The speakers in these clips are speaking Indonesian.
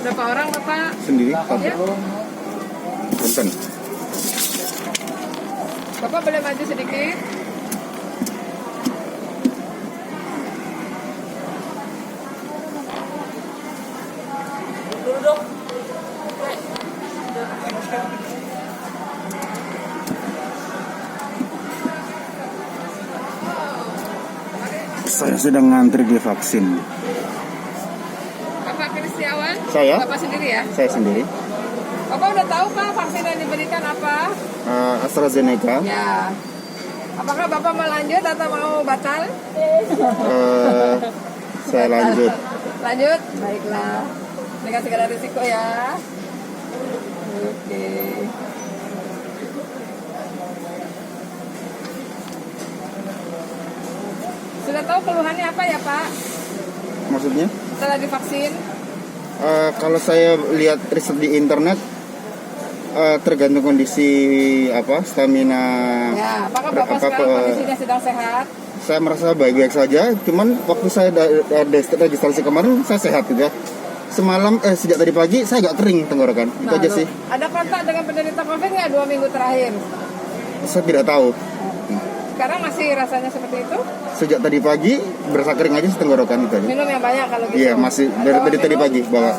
Berapa orang Bapak? Sendiri? Ya. Punten. Bapak boleh maju sedikit? Duduk. Saya sedang ngantri di vaksin. Bapak Kristiawan? Saya? Bapak sendiri ya? Saya sendiri. Bapak udah tahu Pak vaksin yang diberikan apa? AstraZeneca. Ya. Apakah Bapak mau lanjut atau mau batal? Saya lanjut. Lanjut? Baiklah. Dengan segala risiko ya. Oke. Sudah tahu keluhannya apa ya Pak? Maksudnya? Setelah divaksin? Kalau saya lihat riset di internet, tergantung kondisi stamina. Ya, apakah Bapak sekarang kondisinya sedang sehat? Saya merasa baik-baik saja. Cuman waktu saya registrasi kemarin saya sehat gitu ya. Semalam sejak tadi pagi saya agak kering tenggorokan. Itu aja sih. Ada kontak dengan penderita COVID nggak 2 minggu terakhir? Saya tidak tahu. Sekarang masih rasanya seperti itu? Sejak tadi pagi berasa kering aja tenggorokan itu aja. Minum yang banyak kalau gitu? Iya, masih dari tadi pagi bawa.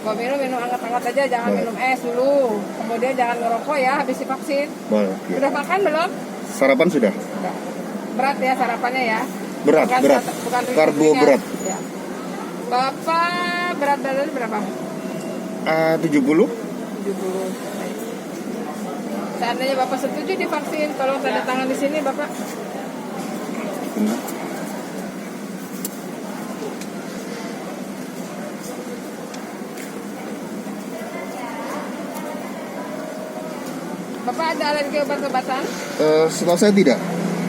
Kalau minum hangat-hangat aja, jangan minum es dulu. Kemudian jangan ngerokok ya habis divaksin. Boleh. Ya. Sudah makan belum? Sarapan sudah. Sudah. Berat ya sarapannya ya? Berat. Bukan Karbo ringan. berat. Ya. Bapak berat badan berapa? 70. 70. Seandainya Bapak setuju divaksin, tolong tanda tangan di sini Bapak. Bapak ada alergi obat-obatan? Setahu saya tidak.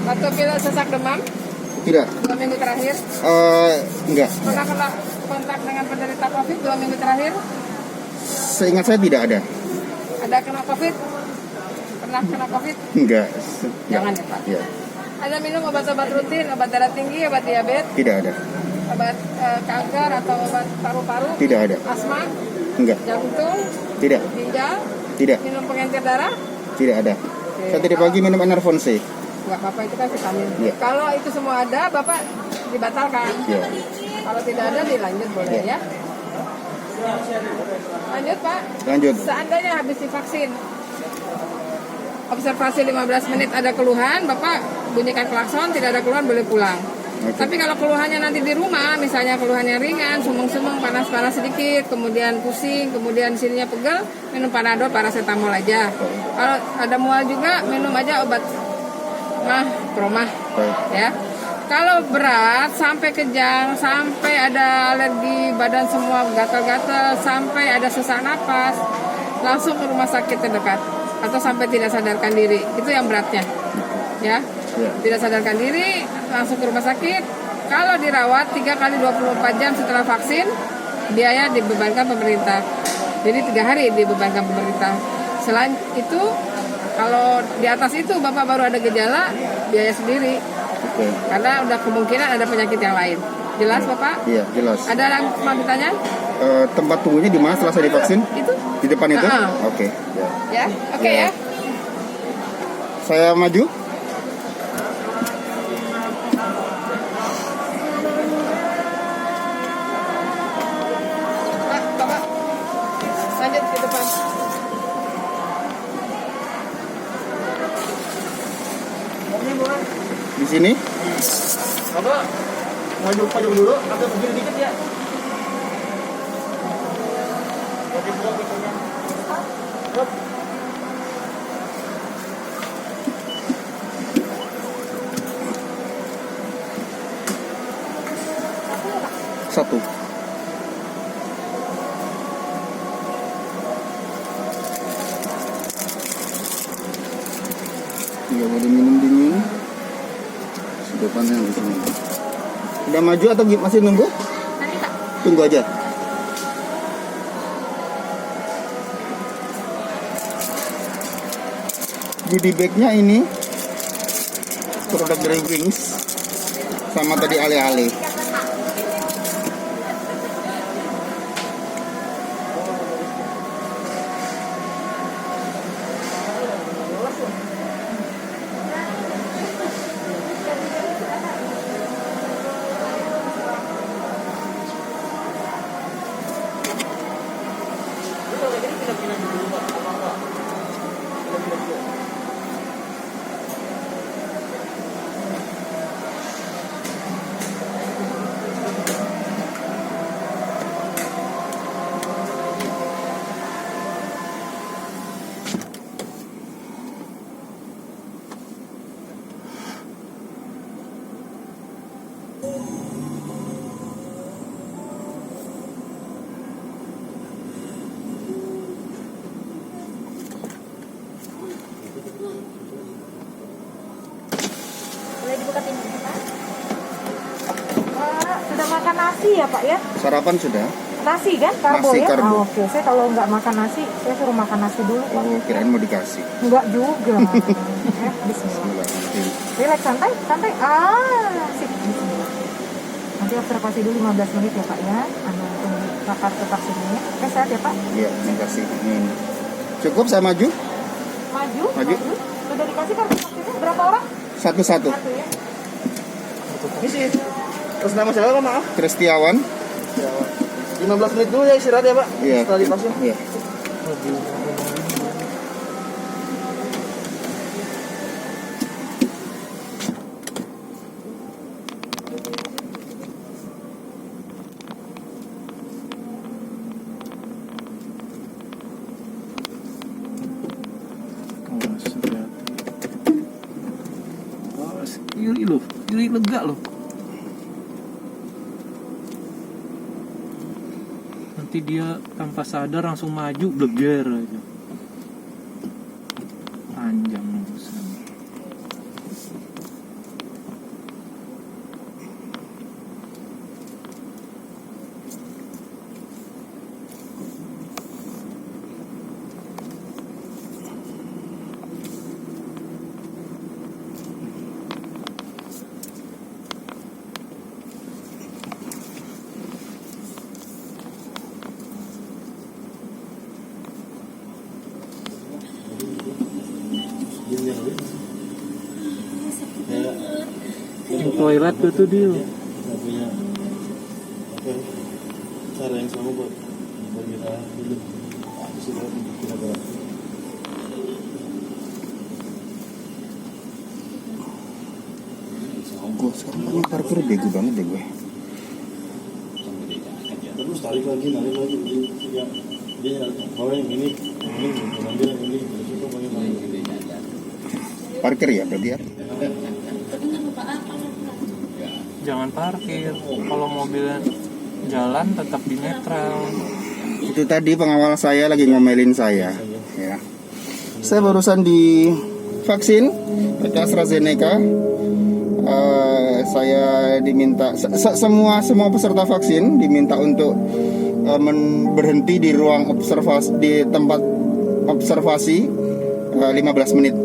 Atau pilek sesak demam? Tidak. 2 minggu terakhir? Enggak. Pernah kena kontak dengan penderita COVID 2 minggu terakhir? Seingat saya tidak ada. Ada kena COVID? Pernah kena COVID? Enggak. Jangan ya Pak. Ya. Ada minum obat-obat rutin, obat darah tinggi, obat diabetes, Tidak ada. obat kanker atau obat paru-paru? Tidak ada. Asma? Enggak. Jantung? Tidak. Ginjal? Tidak. Minum pengencer darah? Tidak ada. Saya tadi pagi minum Enervon C. Enggak apa-apa, itu kan vitamin. Iya. Kalau itu semua ada, Bapak dibatalkan. Iya. Kalau tidak ada, dilanjut boleh Iya. ya. Lanjut Pak. Lanjut. Seandainya habis divaksin, observasi 15 menit ada keluhan, Bapak bunyikan klakson, tidak ada keluhan boleh pulang. Oke. Tapi kalau keluhannya nanti di rumah, misalnya keluhannya ringan, sumeng-sumeng, panas-panas sedikit, kemudian pusing, kemudian sininya pegel, minum Panadol, paracetamol aja. Kalau ada mual juga, minum aja obat promah, Baik. ya. Kalau berat sampai kejang, sampai ada alergi badan semua gatal-gatal, sampai ada sesak napas, langsung ke rumah sakit terdekat atau sampai tidak sadarkan diri. Itu yang beratnya. Ya. Ya. Tidak sadarkan diri, langsung ke rumah sakit. Kalau dirawat 3 kali 24 jam setelah vaksin, biaya dibebankan pemerintah. Jadi 3 hari dibebankan pemerintah. Selain itu, kalau di atas itu Bapak baru ada gejala, biaya sendiri. Oke. Karena udah kemungkinan ada penyakit yang lain. Jelas Bapak? Iya, jelas. Ada yang mau ditanya? Tempat tunggunya di mana setelah saya divaksin? Itu? Di depan itu? Ah. Oke. Ya. Ya, oke ya. Saya maju. Pak, Bapak. Lanjut ke depan. Di sini. Bapak, maju dulu, agak berdiri dikit ya. Satu. Nggak boleh minum dingin. Depannya di sini. Udah maju atau masih nunggu? Nanti Pak. Tunggu aja. Goodie bag-nya ini produk dari Wings sama tadi ale-ale. nasi ya Pak ya? Sarapan sudah. Nasi kan? Karbo Nasi, ya? karbo. Ah, oke, saya kalau nggak makan nasi, saya suruh makan nasi dulu Pak. Oh, kirain mau dikasih. Enggak juga. Bismillah. Relax, santai, santai. Sip. Bismillah. Nanti observasi dulu 15 menit ya Pak ya. Anda tunggu kartu vaksinnya. Oke, sehat ya Pak? Iya, terima kasih. Cukup saya maju? Maju. Maju. Sudah dikasih kartu vaksinnya berapa orang? Satu-satu. Satu ya. Misi. Terus nama siapa Pak, maaf? Kristiawan. 15 menit dulu ya istirahat ya Pak. Iya. Setelah divaksin. Iya. Iri loh, iri lega loh. Nanti dia tanpa sadar langsung maju bleger aja. Panjang urusan. Yang toilet tuh dia. punya apa cara yang sama buat kita hidup sudah kita berat. Gue sekarang paling parkir bego banget deh gue. Terus tarik lagi dia kalau yang ini ambil yang ini itu paling Parkir ya berarti ya. Jangan parkir. Kalau mobilnya jalan tetap di netral. Itu tadi pengawal saya lagi ngomelin saya. Ya. Saya barusan di vaksin pakai AstraZeneca. Saya diminta semua peserta vaksin diminta untuk berhenti di ruang observasi di tempat observasi 15 menit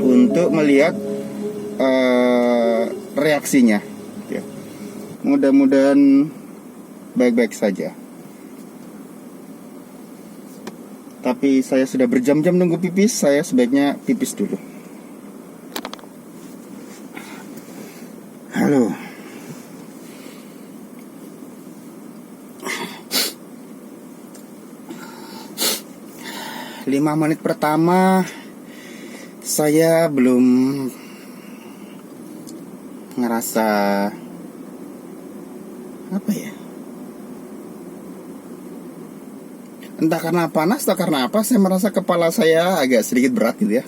untuk melihat reaksinya. Ya. Mudah-mudahan baik-baik saja. Tapi saya sudah berjam-jam nunggu pipis, saya sebaiknya pipis dulu. Halo. Lima menit pertama saya belum ngerasa apa ya? Entah karena panas, entah karena apa, saya merasa kepala saya agak sedikit berat gitu ya.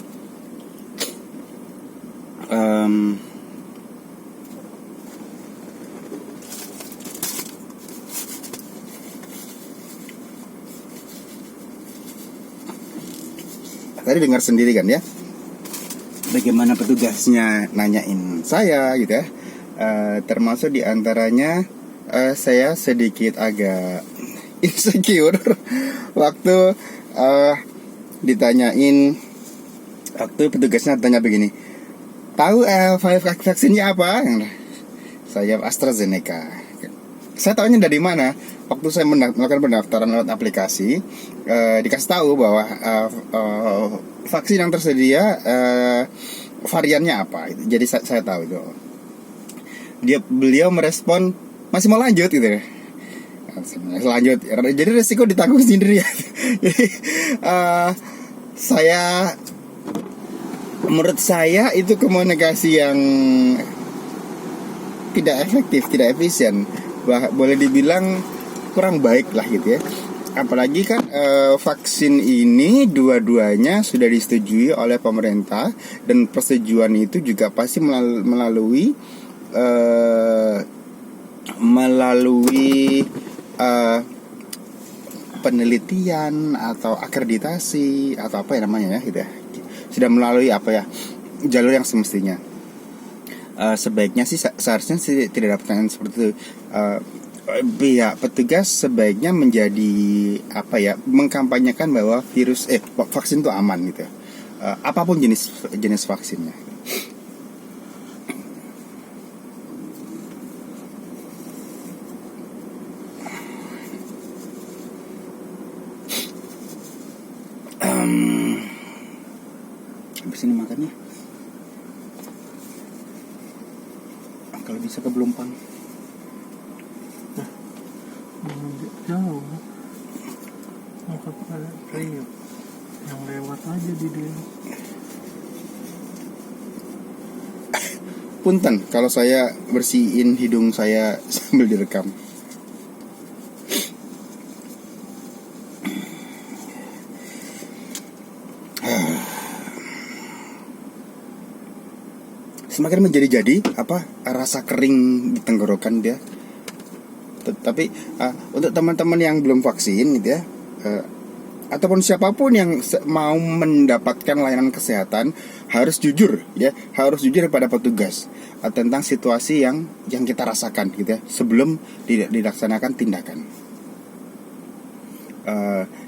Tadi dengar sendiri kan ya, bagaimana petugasnya nanyain saya gitu ya. Termasuk diantaranya saya sedikit agak insecure waktu ditanyain, waktu petugasnya tanya begini, tahu vaksinnya apa? Saya AstraZeneca. Saya tahunya dari mana? Waktu saya melakukan pendaftaran lewat aplikasi, dikasih tahu bahwa vaksin yang tersedia variannya apa. Jadi saya tahu itu. Beliau merespon masih mau lanjut gitu ya. Lanjut. Jadi resiko ditanggung sendiri ya. Jadi menurut saya itu komunikasi yang tidak efektif, tidak efisien. Boleh dibilang kurang baik lah gitu ya. Apalagi kan vaksin ini dua-duanya sudah disetujui oleh pemerintah, dan persetujuan itu juga pasti melalui penelitian atau akreditasi atau apa ya namanya ya gitu ya. Sudah melalui apa ya, jalur yang semestinya. sebaiknya sih seharusnya sih tidak ada pertanyaan seperti itu. Pihak petugas sebaiknya menjadi apa ya, mengkampanyekan bahwa vaksin itu aman gitu. Apapun jenis vaksinnya. Habis ini makannya. Kalau bisa ke Belumpang. Jauh. Mau ke Priok. Yang lewat aja di dia. Punten kalau saya bersihin hidung saya sambil direkam. Semakin menjadi-jadi rasa kering di tenggorokan dia. Tapi untuk teman-teman yang belum vaksin gitu ya, ataupun siapapun yang mau mendapatkan layanan kesehatan harus jujur pada petugas tentang situasi yang kita rasakan gitu ya, sebelum dilaksanakan tindakan.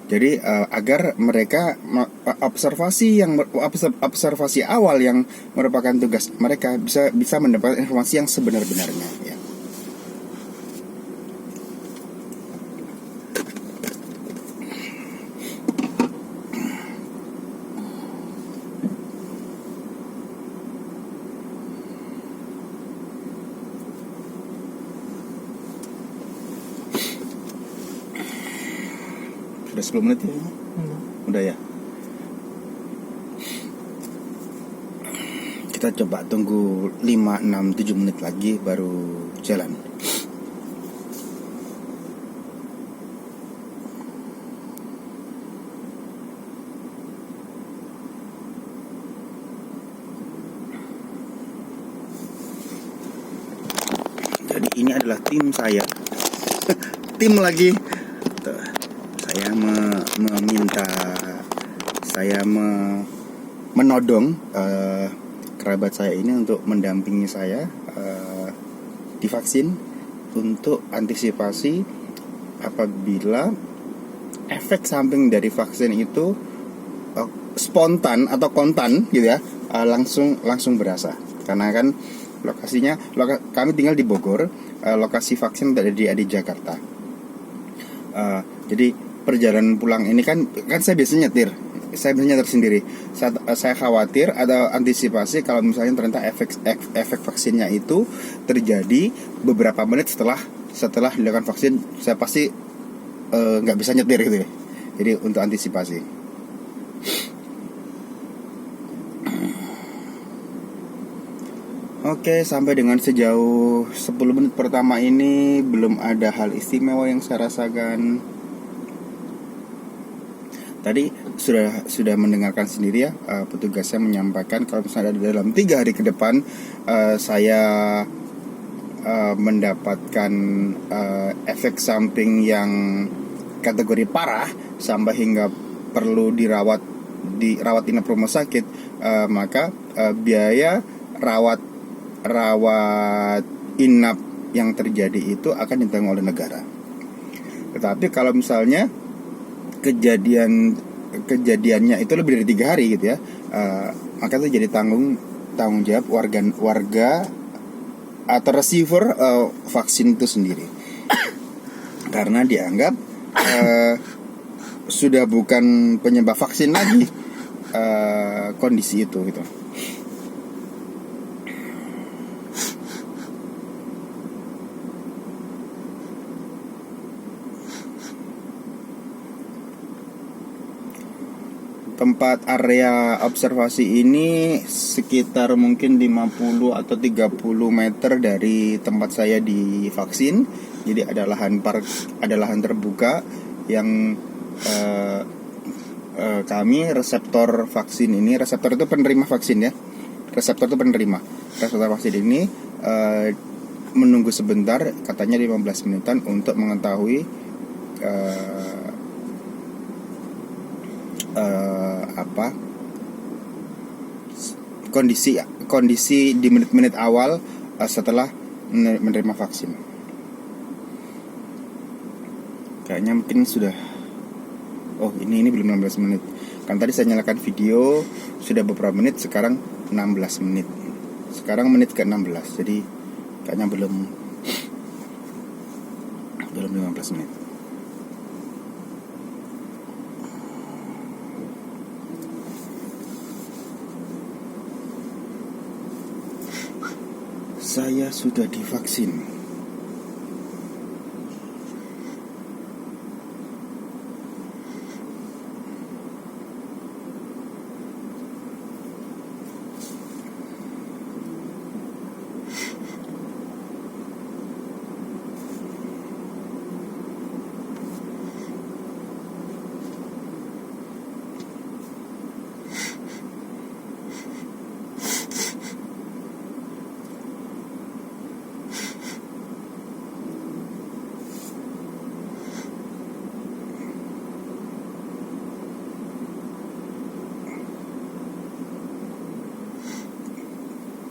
Jadi agar mereka observasi awal yang merupakan tugas mereka bisa mendapatkan informasi yang sebenar-benarnya ya. Udah 10 menit ya? Udah ya? Kita coba tunggu 5, 6, 7 menit lagi baru jalan. Jadi ini adalah tim saya. Tim lagi. Saya menodong kerabat saya ini untuk mendampingi saya divaksin untuk antisipasi apabila efek samping dari vaksin itu spontan atau kontan gitu ya, langsung berasa. Karena kan kami tinggal di Bogor, lokasi vaksin ada di Jakarta. Jadi perjalanan pulang ini kan saya biasanya nyetir sendiri. Saya khawatir ada antisipasi kalau misalnya ternyata efek vaksinnya itu terjadi beberapa menit setelah dilakukan vaksin, saya pasti nggak bisa nyetir gitu ya. Jadi untuk antisipasi. Oke, sampai dengan sejauh 10 menit pertama ini belum ada hal istimewa yang saya rasakan. Tadi sudah mendengarkan sendiri ya, petugasnya menyampaikan kalau misalnya dalam 3 hari ke depan saya mendapatkan efek samping yang kategori parah sampai hingga perlu dirawat inap rumah sakit, maka biaya rawat inap yang terjadi itu akan ditanggung oleh negara. Tetapi kalau misalnya kejadiannya itu lebih dari 3 hari gitu ya, maka itu jadi tanggung jawab warga atau receiver vaksin itu sendiri. Karena dianggap sudah bukan penyebab vaksin lagi kondisi itu gitu. Tempat area observasi ini sekitar mungkin 50 atau 30 meter dari tempat saya divaksin. Jadi ada lahan terbuka yang kami reseptor vaksin ini, reseptor itu penerima vaksin ya. Reseptor vaksin ini menunggu sebentar, katanya 15 menitan untuk mengetahui kondisi di menit-menit awal setelah menerima vaksin. Kayaknya mungkin sudah. Oh, ini belum 16 menit. Kan tadi saya nyalakan video sudah beberapa menit, sekarang 16 menit. Sekarang menit ke-16. Jadi kayaknya belum 15 menit. Saya sudah divaksin.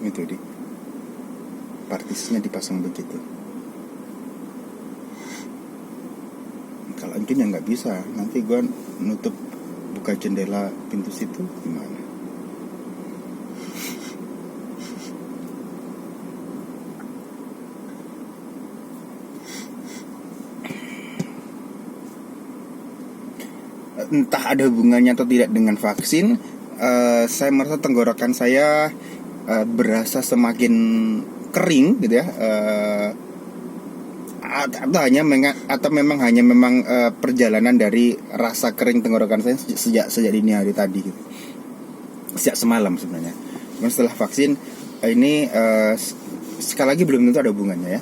Itu di partisnya dipasang begitu. Kalau mungkin ya nggak bisa, nanti gua nutup buka jendela pintu situ gimana? Entah ada hubungannya atau tidak dengan vaksin, saya merasa tenggorokan saya berasa semakin kering gitu ya, atau memang hanya perjalanan dari rasa kering tenggorokan saya sejak dini hari tadi gitu. Sejak semalam sebenarnya. Kemudian setelah vaksin ini sekali lagi belum tentu ada hubungannya ya,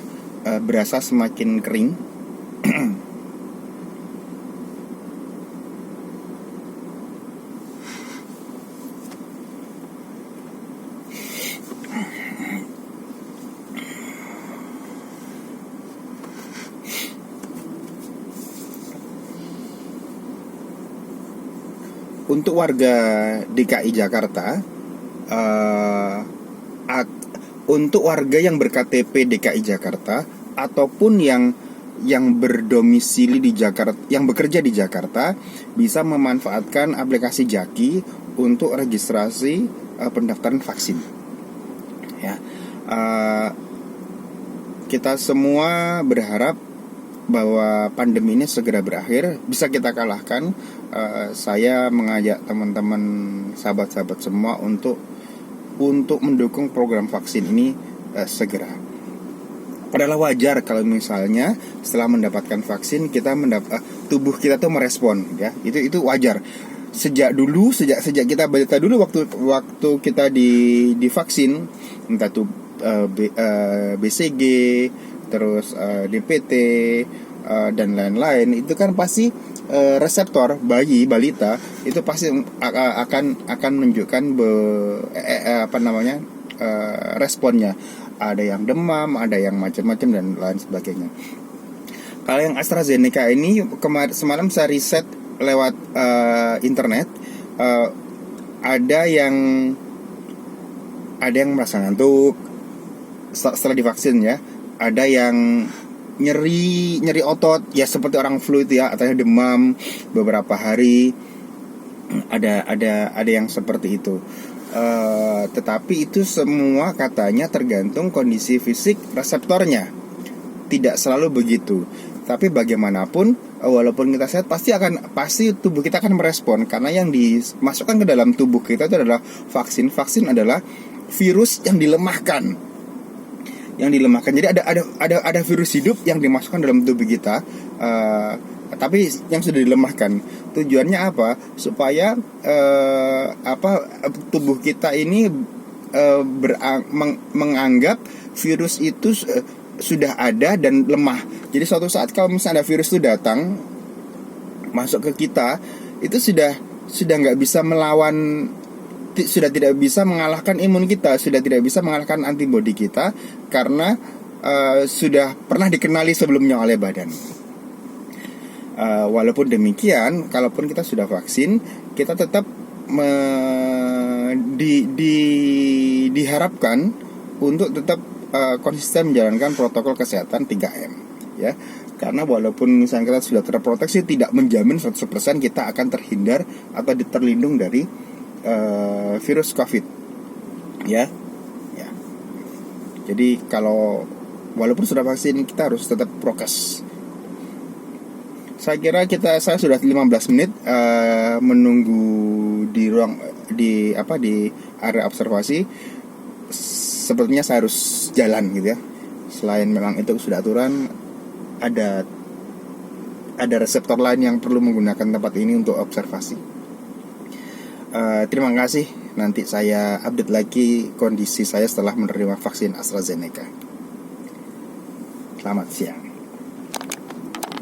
berasa semakin kering. Untuk warga DKI Jakarta, untuk warga yang berKTP DKI Jakarta ataupun yang berdomisili di Jakarta, yang bekerja di Jakarta, bisa memanfaatkan aplikasi Jaki untuk registrasi pendaftaran vaksin. Ya, kita semua berharap bahwa pandemi ini segera berakhir, bisa kita kalahkan. Saya mengajak teman-teman, sahabat-sahabat semua untuk mendukung program vaksin ini segera. Padahal wajar kalau misalnya setelah mendapatkan vaksin kita tubuh kita tuh merespon, ya. Itu wajar. Sejak kita balita dulu waktu kita divaksin, entah itu BCG, terus DPT dan lain-lain, itu kan pasti reseptor balita itu pasti akan menunjukkan responnya. Ada yang demam, ada yang macam-macam dan lain sebagainya. Kalau yang AstraZeneca ini semalam saya riset lewat internet, ada yang merasa ngantuk setelah divaksin ya, ada yang nyeri otot ya seperti orang flu itu ya, atau demam beberapa hari, ada yang seperti itu. Tetapi itu semua katanya tergantung kondisi fisik reseptornya, tidak selalu begitu. Tapi bagaimanapun, walaupun kita sehat, pasti tubuh kita akan merespon, karena yang dimasukkan ke dalam tubuh kita itu adalah vaksin. Vaksin adalah virus yang dilemahkan. Jadi ada virus hidup yang dimasukkan dalam tubuh kita, tapi yang sudah dilemahkan. Tujuannya apa? Supaya tubuh kita ini menganggap virus itu sudah ada dan lemah. Jadi suatu saat kalau misalnya ada virus itu datang masuk ke kita, itu sudah nggak bisa melawan, sudah tidak bisa mengalahkan imun kita, sudah tidak bisa mengalahkan antibodi kita, karena sudah pernah dikenali sebelumnya oleh badan. Walaupun demikian, kalaupun kita sudah vaksin, kita tetap diharapkan untuk tetap konsisten menjalankan protokol kesehatan 3M ya. Karena walaupun misalnya kita sudah terproteksi, tidak menjamin 100% kita akan terhindar atau terlindung dari virus COVID ya. Jadi kalau walaupun sudah vaksin, kita harus tetap prokes. Saya kira saya sudah 15 menit menunggu di area observasi. Sepertinya saya harus jalan gitu ya. Selain memang itu sudah aturan, ada reseptor lain yang perlu menggunakan tempat ini untuk observasi. Terima kasih. Nanti saya update lagi kondisi saya setelah menerima vaksin AstraZeneca. Selamat siang.